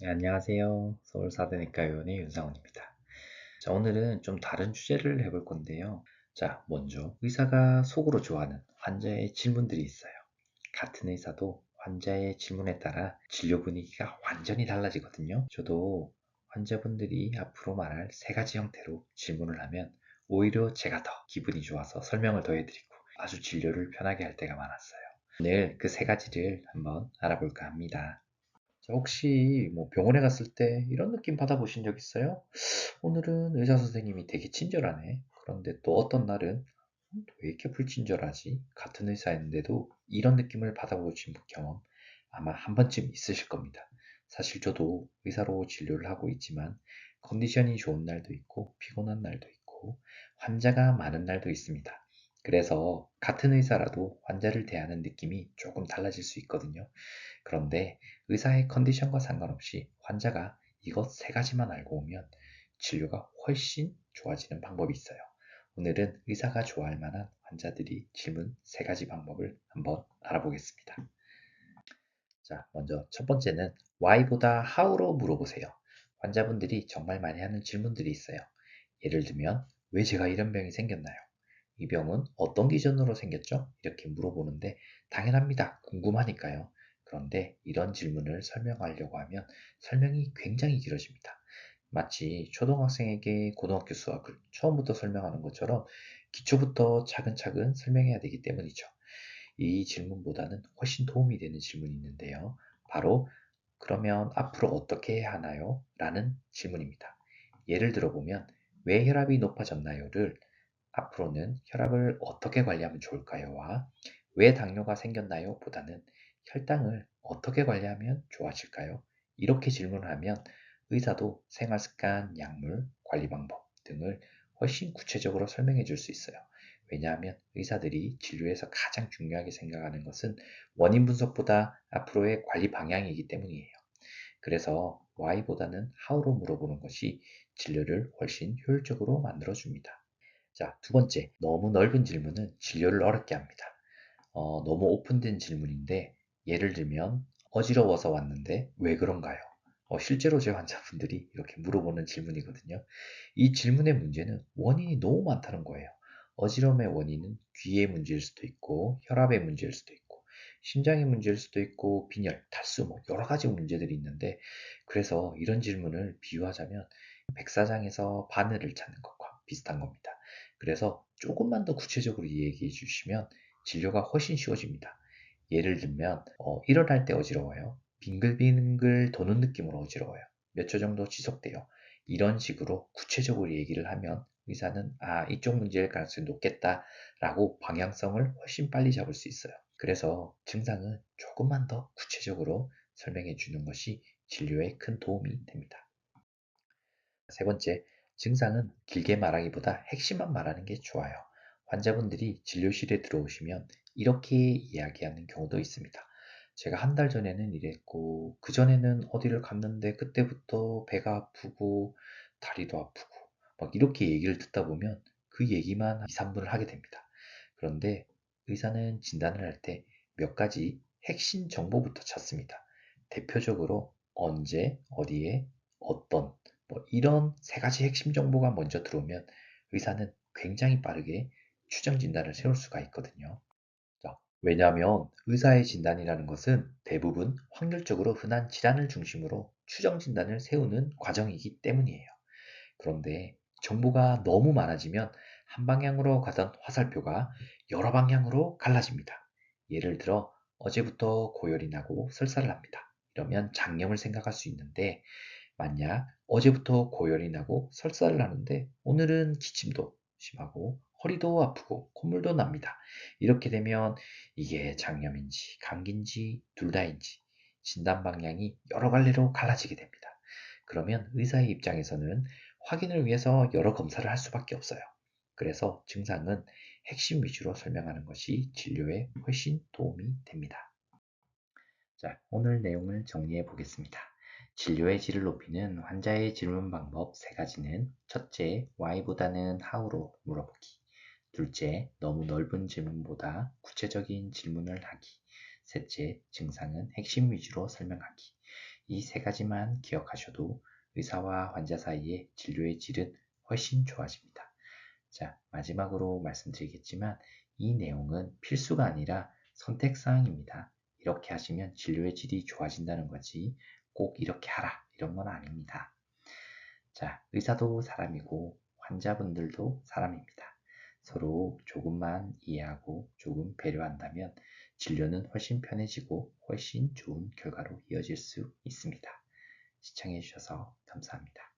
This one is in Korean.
네, 안녕하세요. 서울사대니까 의원의 윤상원입니다. 자, 오늘은 좀 다른 주제를 해볼 건데요. 자, 먼저 의사가 속으로 좋아하는 환자의 질문들이 있어요. 같은 의사도 환자의 질문에 따라 진료 분위기가 완전히 달라지거든요. 저도 환자분들이 앞으로 말할 세 가지 형태로 질문을 하면 오히려 제가 더 기분이 좋아서 설명을 더 해드리고 아주 진료를 편하게 할 때가 많았어요. 오늘 그 세 가지를 한번 알아볼까 합니다. 자, 혹시 뭐 병원에 갔을 때 이런 느낌 받아보신 적 있어요? 오늘은 의사 선생님이 되게 친절하네. 그런데 또 어떤 날은 왜 이렇게 불친절하지? 같은 의사였는데도 이런 느낌을 받아보신 경험 아마 한 번쯤 있으실 겁니다. 사실 저도 의사로 진료를 하고 있지만 컨디션이 좋은 날도 있고 피곤한 날도 있고 환자가 많은 날도 있습니다. 그래서 같은 의사라도 환자를 대하는 느낌이 조금 달라질 수 있거든요. 그런데 의사의 컨디션과 상관없이 환자가 이것 세 가지만 알고 오면 진료가 훨씬 좋아지는 방법이 있어요. 오늘은 의사가 좋아할 만한 환자들이 질문 세 가지 방법을 한번 알아보겠습니다. 자, 먼저 첫 번째는 why보다 how로 물어보세요. 환자분들이 정말 많이 하는 질문들이 있어요. 예를 들면, 왜 제가 이런 병이 생겼나요? 이 병은 어떤 기전으로 생겼죠? 이렇게 물어보는데 당연합니다. 궁금하니까요. 그런데 이런 질문을 설명하려고 하면 설명이 굉장히 길어집니다. 마치 초등학생에게 고등학교 수학을 처음부터 설명하는 것처럼 기초부터 차근차근 설명해야 되기 때문이죠. 이 질문보다는 훨씬 도움이 되는 질문이 있는데요. 바로 그러면 앞으로 어떻게 해야 하나요? 라는 질문입니다. 예를 들어보면 왜 혈압이 높아졌나요?를 앞으로는 혈압을 어떻게 관리하면 좋을까요?와 왜 당뇨가 생겼나요? 보다는 혈당을 어떻게 관리하면 좋아질까요? 이렇게 질문을 하면 의사도 생활습관, 약물, 관리 방법 등을 훨씬 구체적으로 설명해 줄 수 있어요. 왜냐하면 의사들이 진료에서 가장 중요하게 생각하는 것은 원인 분석보다 앞으로의 관리 방향이기 때문이에요. 그래서 why보다는 how로 물어보는 것이 진료를 훨씬 효율적으로 만들어줍니다. 자, 두 번째, 너무 넓은 질문은 진료를 어렵게 합니다. 너무 오픈된 질문인데, 예를 들면, 어지러워서 왔는데 왜 그런가요? 실제로 제 환자분들이 이렇게 물어보는 질문이거든요. 이 질문의 문제는 원인이 너무 많다는 거예요. 어지러움의 원인은 귀의 문제일 수도 있고, 혈압의 문제일 수도 있고, 심장의 문제일 수도 있고, 빈혈, 탈수, 뭐 여러 가지 문제들이 있는데, 그래서 이런 질문을 비유하자면 백사장에서 바늘을 찾는 것과 비슷한 겁니다. 그래서 조금만 더 구체적으로 얘기해 주시면 진료가 훨씬 쉬워집니다. 예를 들면 일어날 때 어지러워요. 빙글빙글 도는 느낌으로 어지러워요. 몇 초 정도 지속돼요. 이런 식으로 구체적으로 얘기를 하면 의사는 이쪽 문제일 가능성이 높겠다라고 방향성을 훨씬 빨리 잡을 수 있어요. 그래서 증상은 조금만 더 구체적으로 설명해 주는 것이 진료에 큰 도움이 됩니다. 세 번째, 증상은 길게 말하기보다 핵심만 말하는 게 좋아요. 환자분들이 진료실에 들어오시면 이렇게 이야기하는 경우도 있습니다. 제가 한 달 전에는 이랬고, 그전에는 어디를 갔는데 그때부터 배가 아프고, 다리도 아프고, 막 이렇게 얘기를 듣다 보면 그 얘기만 2, 3분을 하게 됩니다. 그런데 의사는 진단을 할 때 몇 가지 핵심 정보부터 찾습니다. 대표적으로 언제, 어디에, 어떤, 뭐 이런 세 가지 핵심 정보가 먼저 들어오면 의사는 굉장히 빠르게 추정 진단을 세울 수가 있거든요. 자, 왜냐하면 의사의 진단이라는 것은 대부분 확률적으로 흔한 질환을 중심으로 추정 진단을 세우는 과정이기 때문이에요. 그런데 정보가 너무 많아지면 한 방향으로 가던 화살표가 여러 방향으로 갈라집니다. 예를 들어 어제부터 고열이 나고 설사를 합니다. 이러면 장염을 생각할 수 있는데 만약 어제부터 고열이 나고 설사를 하는데 오늘은 기침도 심하고 허리도 아프고 콧물도 납니다. 이렇게 되면 이게 장염인지 감기인지 둘 다인지 진단 방향이 여러 갈래로 갈라지게 됩니다. 그러면 의사의 입장에서는 확인을 위해서 여러 검사를 할 수밖에 없어요. 그래서 증상은 핵심 위주로 설명하는 것이 진료에 훨씬 도움이 됩니다. 자, 오늘 내용을 정리해 보겠습니다. 진료의 질을 높이는 환자의 질문 방법 세 가지는 첫째, why보다는 how로 물어보기. 둘째, 너무 넓은 질문보다 구체적인 질문을 하기. 셋째, 증상은 핵심 위주로 설명하기. 이 세 가지만 기억하셔도 의사와 환자 사이의 진료의 질은 훨씬 좋아집니다. 자, 마지막으로 말씀드리겠지만 이 내용은 필수가 아니라 선택사항입니다. 이렇게 하시면 진료의 질이 좋아진다는 거지 꼭 이렇게 하라 이런 건 아닙니다. 자, 의사도 사람이고 환자분들도 사람입니다. 서로 조금만 이해하고 조금 배려한다면 진료는 훨씬 편해지고 훨씬 좋은 결과로 이어질 수 있습니다. 시청해주셔서 감사합니다.